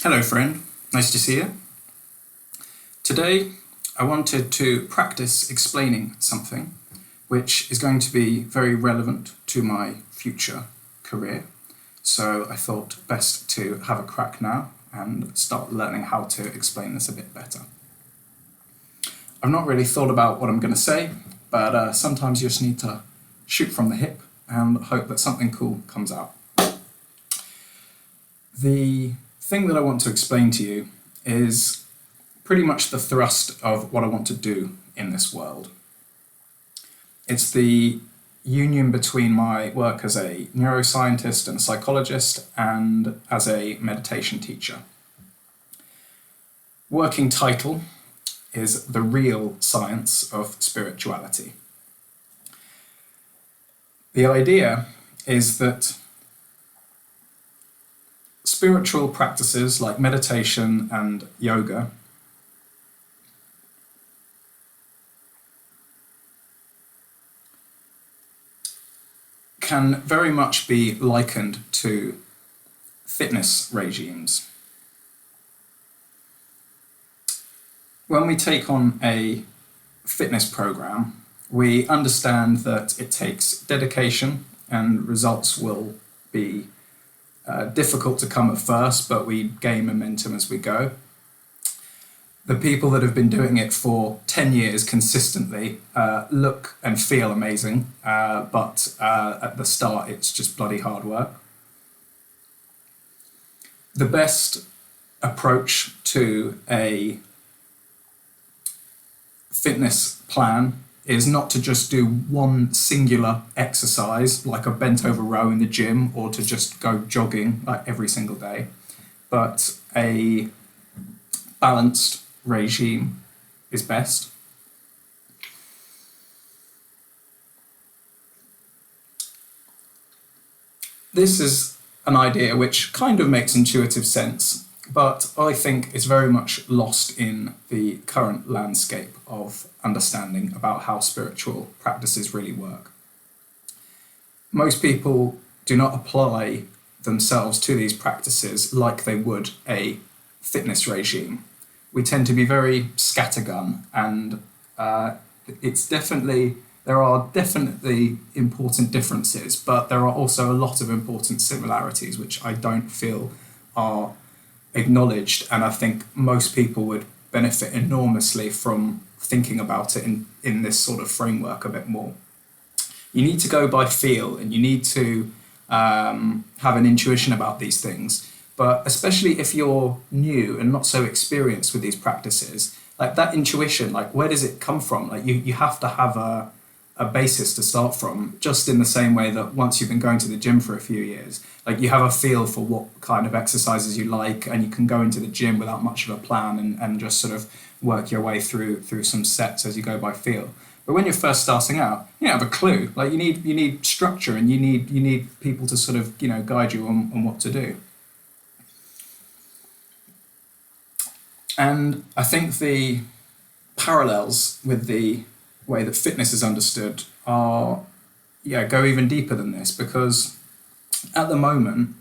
Hello friend, nice to see you. Today I wanted to practice explaining something which is going to be very relevant to my future career. So I thought best to have a crack now and start learning how to explain this a bit better. I've not really thought about what I'm going to say, but sometimes you just need to shoot from the hip and hope that something cool comes out. The thing that I want to explain to you is pretty much the thrust of what I want to do in this world. It's the union between my work as a neuroscientist and a psychologist and as a meditation teacher. Working title is The Real Science of Spirituality. The idea is that spiritual practices like meditation and yoga can very much be likened to fitness regimes. When we take on a fitness program, we understand that it takes dedication and results will be difficult to come at first, but we gain momentum as we go. The people that have been doing it for 10 years consistently look and feel amazing, but at the start it's just bloody hard work. The best approach to a fitness plan is not to just do one singular exercise like a bent over row in the gym or to just go jogging like every single day, but a balanced regime is best. This is an idea which kind of makes intuitive sense, but I think it's very much lost in the current landscape of understanding about how spiritual practices really work. Most people do not apply themselves to these practices like they would a fitness regime. We tend to be very scattergun, and there are definitely important differences, but there are also a lot of important similarities which I don't feel are acknowledged, and I think most people would benefit enormously from thinking about it in this sort of framework a bit more. You need to go by feel, and you need to have an intuition about these things. But especially if you're new and not so experienced with these practices, like that intuition, like where does it come from? Like you have to have a basis to start from, just in the same way that once you've been going to the gym for a few years, like you have a feel for what kind of exercises you like, and you can go into the gym without much of a plan and just sort of work your way through some sets as you go by feel. But when you're first starting out, you don't have a clue. Like you need structure, and you need people to sort of guide you on what to do. And I think the parallels with the way that fitness is understood go even deeper than this, because at the moment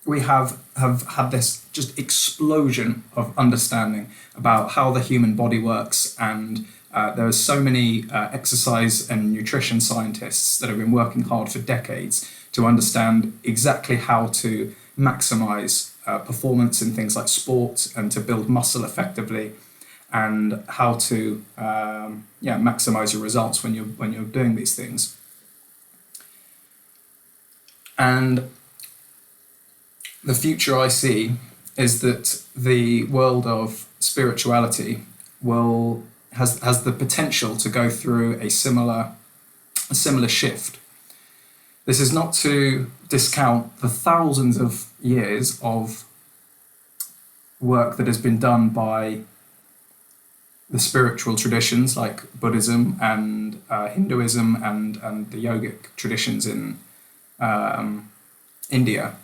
we have had this just explosion of understanding about how the human body works, and there are so many exercise and nutrition scientists that have been working hard for decades to understand exactly how to maximize performance in things like sport and to build muscle effectively, and how to maximize your results when you're doing these things. And the future I see is that the world of spirituality has the potential to go through a similar shift. This is not to discount the thousands of years of work that has been done by the spiritual traditions like Buddhism and Hinduism and the yogic traditions in India.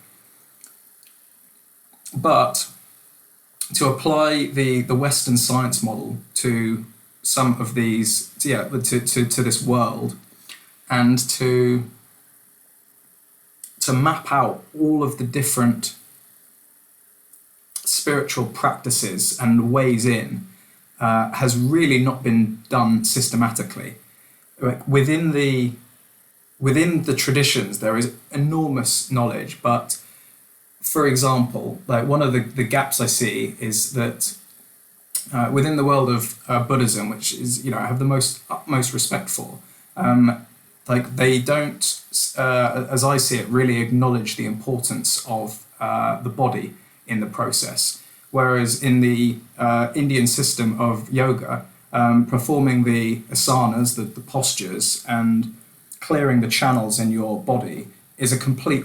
But to apply the Western science model to some of these, to this world, and to map out all of the different spiritual practices and ways in has really not been done systematically. Like within the traditions, there is enormous knowledge, but for example, like one of the gaps I see is that within the world of Buddhism, which is, I have the utmost respect for, like they don't, as I see it, really acknowledge the importance of the body in the process. Whereas in the Indian system of yoga, performing the asanas, the postures, and clearing the channels in your body is a complete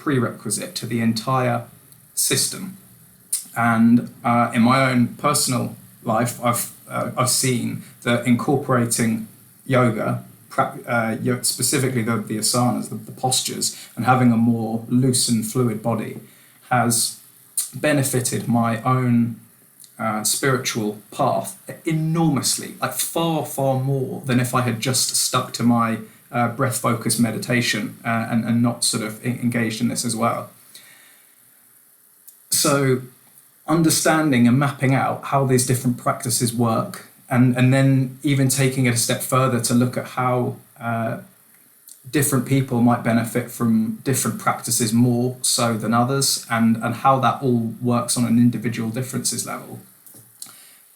prerequisite to the entire system. And in my own personal life, I've seen that incorporating yoga, specifically the asanas, the postures, and having a more loose and fluid body has benefited my own spiritual path enormously, like far, far more than if I had just stuck to my breath-focused meditation and not sort of engaged in this as well. So understanding and mapping out how these different practices work, and then even taking it a step further to look at how different people might benefit from different practices more so than others, and how that all works on an individual differences level.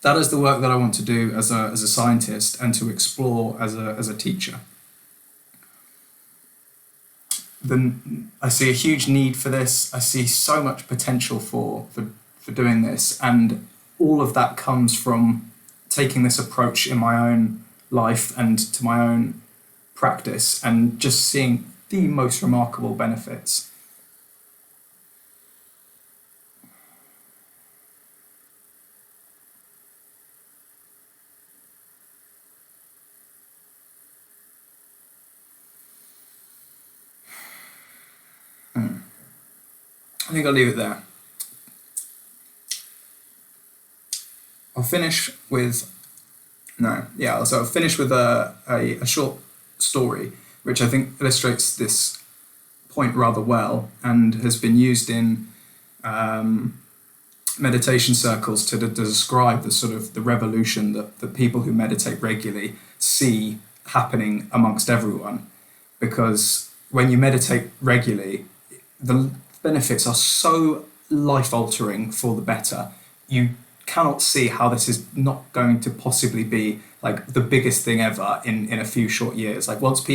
That is the work that I want to do as a scientist and to explore as a teacher. Then I see a huge need for this. I see so much potential for doing this, and all of that comes from taking this approach in my own life and to my own practice, and just seeing the most remarkable benefits. I think I'll leave it there. I'll finish with a short story, which I think illustrates this point rather well, and has been used in meditation circles to describe the sort of the revolution that the people who meditate regularly see happening amongst everyone. Because when you meditate regularly, the benefits are so life-altering for the better. You cannot see how this is not going to possibly be like the biggest thing ever in a few short years. Like once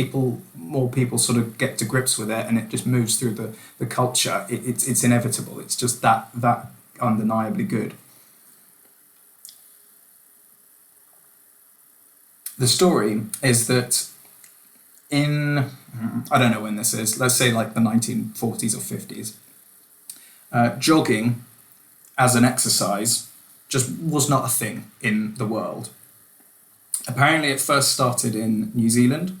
more people sort of get to grips with it and it just moves through the culture, it's inevitable. It's just that undeniably good. The story is that I don't know when this is, let's say like the 1940s or 50s, jogging as an exercise just was not a thing in the world. Apparently it first started in New Zealand,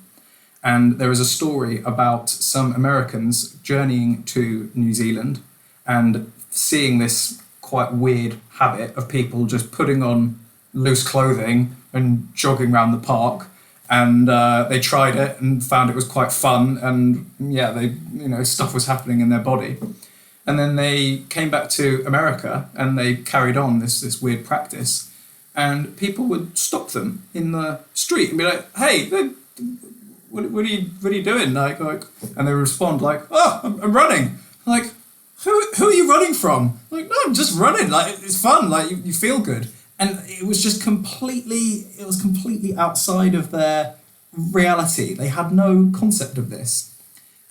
and there is a story about some Americans journeying to New Zealand and seeing this quite weird habit of people just putting on loose clothing and jogging around the park. And they tried it and found it was quite fun, and stuff was happening in their body. And then they came back to America and they carried on this weird practice, and people would stop them in the street and be like, "Hey, what are you doing?" Like, and they would respond like, "Oh, I'm running." Like, who are you running from? Like, no, I'm just running. Like, it's fun. Like, you feel good. And it was just completely outside of their reality. They had no concept of this.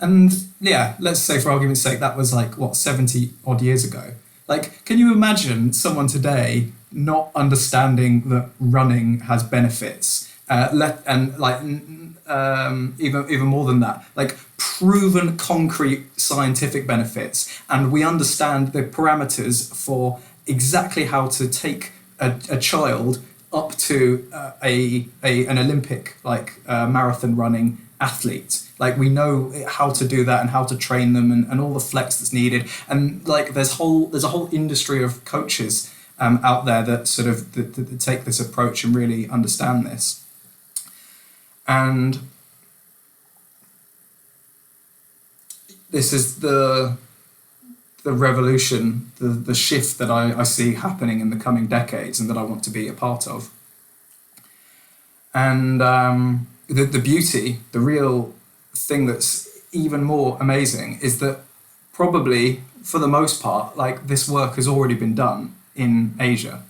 And yeah, let's say for argument's sake, that was like, 70 odd years ago. Like, can you imagine someone today not understanding that running has benefits? Even more than that, like proven concrete scientific benefits. And we understand the parameters for exactly how to take a child up to an Olympic marathon running athlete. Like, we know how to do that and how to train them and all the flex that's needed. And like there's a whole industry of coaches out there that sort of that take this approach and really understand this. And this is the the revolution, the shift that I see happening in the coming decades and that I want to be a part of. And the beauty, the real thing that's even more amazing is that probably for the most part, like this work has already been done in Asia.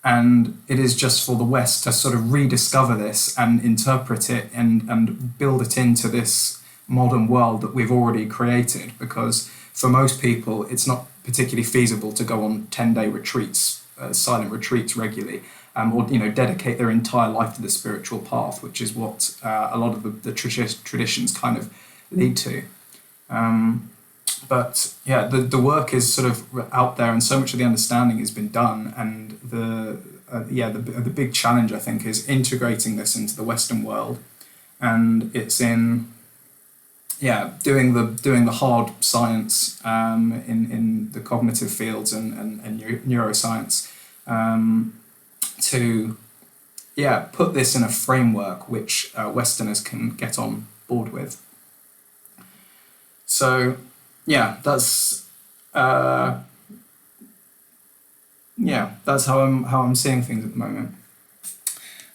And it is just for the West to sort of rediscover this and interpret it and build it into this modern world that we've already created. Because for most people, it's not particularly feasible to go on 10-day retreats, silent retreats regularly, or dedicate their entire life to the spiritual path, which is what a lot of the traditions kind of lead to. But yeah, the work is sort of out there, and so much of the understanding has been done. And the big challenge, I think, is integrating this into the Western world, and it's in doing the hard science in the cognitive fields and neuroscience to put this in a framework which Westerners can get on board with. So that's how I'm seeing things at the moment.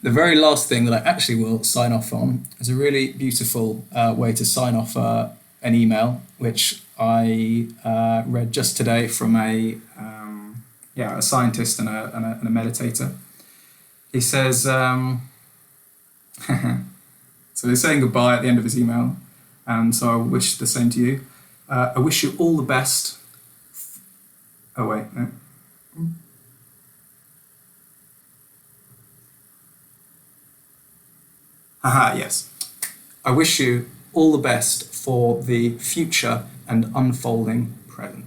The very last thing that I actually will sign off on is a really beautiful way to sign off an email, which I read just today from a scientist and a meditator. He says, so he's saying goodbye at the end of his email, and so I wish the same to you. I wish you all the best. Oh wait, no. Yes. I wish you all the best for the future and unfolding present.